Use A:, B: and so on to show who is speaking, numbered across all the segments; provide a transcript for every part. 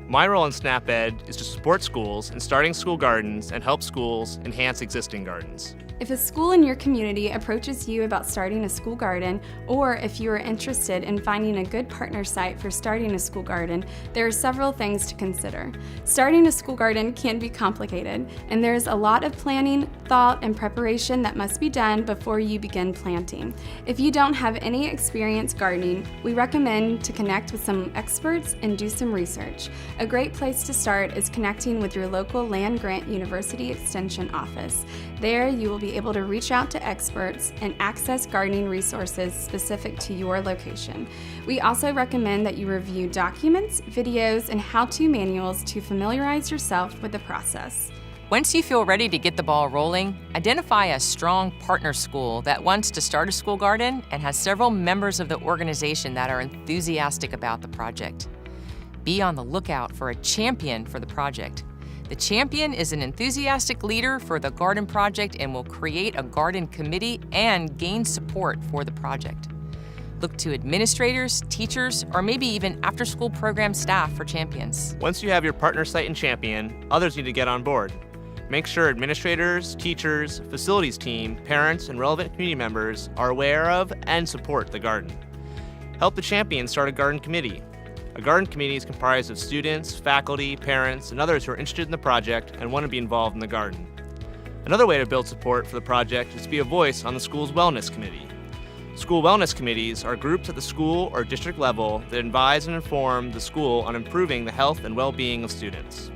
A: My role in SnapEd is to support schools in starting school gardens and help schools enhance existing gardens.
B: If a school in your community approaches you about starting a school garden, or if you are interested in finding a good partner site for starting a school garden, there are several things to consider. Starting a school garden can be complicated, and there is a lot of planning, thought, and preparation that must be done before you begin planting. If you don't have any experience gardening, we recommend to connect with some experts and do some research. A great place to start is connecting with your local land-grant University Extension office. There you will be able to reach out to experts and access gardening resources specific to your location. We also recommend that you review documents, videos, and how-to manuals to familiarize yourself with the process.
C: Once you feel ready to get the ball rolling, identify a strong partner school that wants to start a school garden and has several members of the organization that are enthusiastic about the project. Be on the lookout for a champion for the project. The champion is an enthusiastic leader for the garden project and will create a garden committee and gain support for the project. Look to administrators, teachers, or maybe even after-school program staff for champions.
A: Once you have your partner site and champion, others need to get on board. Make sure administrators, teachers, facilities team, parents, and relevant community members are aware of and support the garden. Help the champion start a garden committee. A garden committee is comprised of students, faculty, parents, and others who are interested in the project and want to be involved in the garden. Another way to build support for the project is to be a voice on the school's wellness committee. School wellness committees are groups at the school or district level that advise and inform the school on improving the health and well-being of students.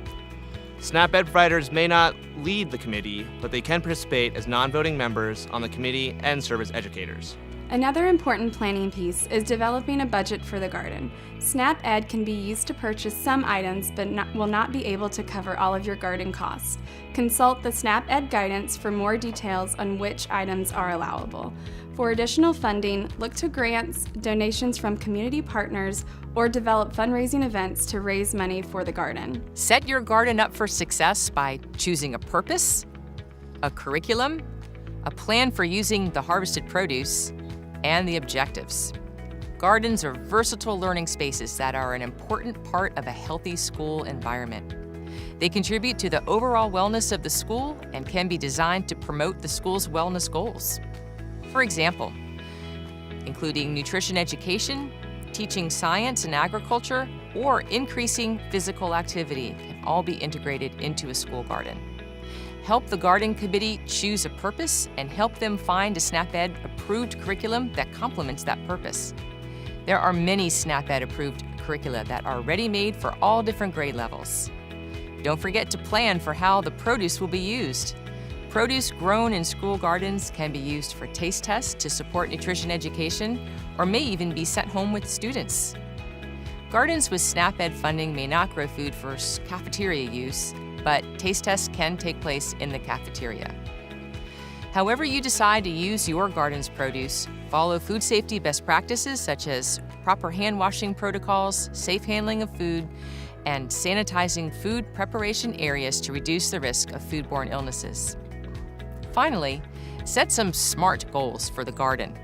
A: SnapEd providers may not lead the committee, but they can participate as non-voting members on the committee and serve as educators.
B: Another important planning piece is developing a budget for the garden. SnapEd can be used to purchase some items but will not be able to cover all of your garden costs. Consult the SnapEd guidance for more details on which items are allowable. For additional funding, look to grants, donations from community partners, or develop fundraising events to raise money for the garden.
C: Set your garden up for success by choosing a purpose, a curriculum, a plan for using the harvested produce, and the objectives. Gardens are versatile learning spaces that are an important part of a healthy school environment. They contribute to the overall wellness of the school and can be designed to promote the school's wellness goals. For example, including nutrition education, teaching science and agriculture, or increasing physical activity can all be integrated into a school garden. Help the garden committee choose a purpose and help them find a SnapEd approved curriculum that complements that purpose. There are many SnapEd approved curricula that are ready-made for all different grade levels. Don't forget to plan for how the produce will be used. Produce grown in school gardens can be used for taste tests to support nutrition education or may even be sent home with students. Gardens with SnapEd funding may not grow food for cafeteria use, but taste tests can take place in the cafeteria. However you decide to use your garden's produce, follow food safety best practices such as proper hand washing protocols, safe handling of food, and sanitizing food preparation areas to reduce the risk of foodborne illnesses. Finally, set some SMART goals for the garden.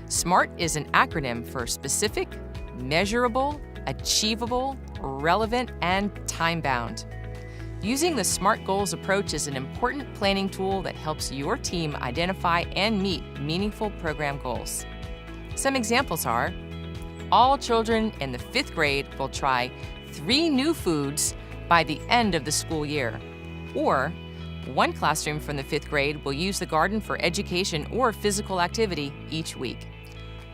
C: SMART is an acronym for specific, measurable, achievable, relevant, and time-bound. Using the SMART goals approach is an important planning tool that helps your team identify and meet meaningful program goals. Some examples are, all children in the 5th grade will try 3 new foods by the end of the school year, or one classroom from the 5th grade will use the garden for education or physical activity each week.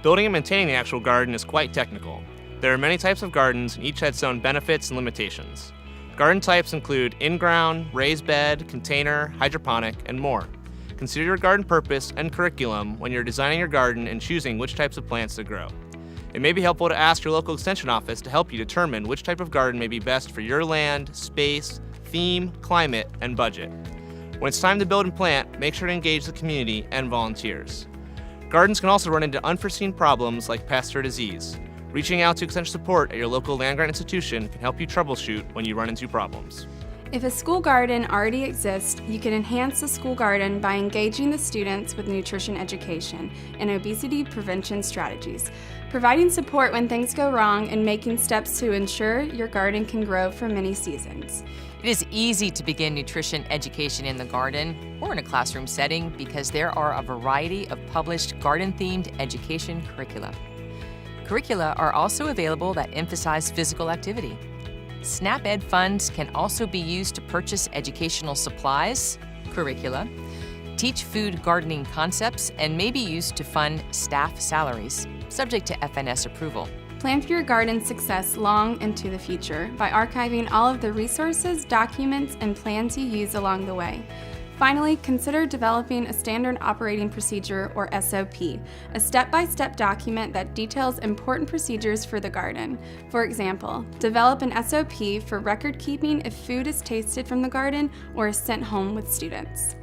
A: Building and maintaining the actual garden is quite technical. There are many types of gardens and each has its own benefits and limitations. Garden types include in-ground, raised bed, container, hydroponic, and more. Consider your garden purpose and curriculum when you're designing your garden and choosing which types of plants to grow. It may be helpful to ask your local extension office to help you determine which type of garden may be best for your land, space, theme, climate, and budget. When it's time to build and plant, make sure to engage the community and volunteers. Gardens can also run into unforeseen problems like pest or disease. Reaching out to extension support at your local land-grant institution can help you troubleshoot when you run into problems.
B: If a school garden already exists, you can enhance the school garden by engaging the students with nutrition education and obesity prevention strategies, providing support when things go wrong, and making steps to ensure your garden can grow for many seasons.
C: It is easy to begin nutrition education in the garden or in a classroom setting because there are a variety of published garden-themed education curricula. Curricula are also available that emphasize physical activity. SNAP-Ed funds can also be used to purchase educational supplies, curricula, teach food gardening concepts, and may be used to fund staff salaries, subject to FNS approval.
B: Plan for your garden's success long into the future by archiving all of the resources, documents, and plans you use along the way. Finally, consider developing a standard operating procedure, or SOP, a step-by-step document that details important procedures for the garden. For example, develop an SOP for record keeping if food is tasted from the garden or is sent home with students.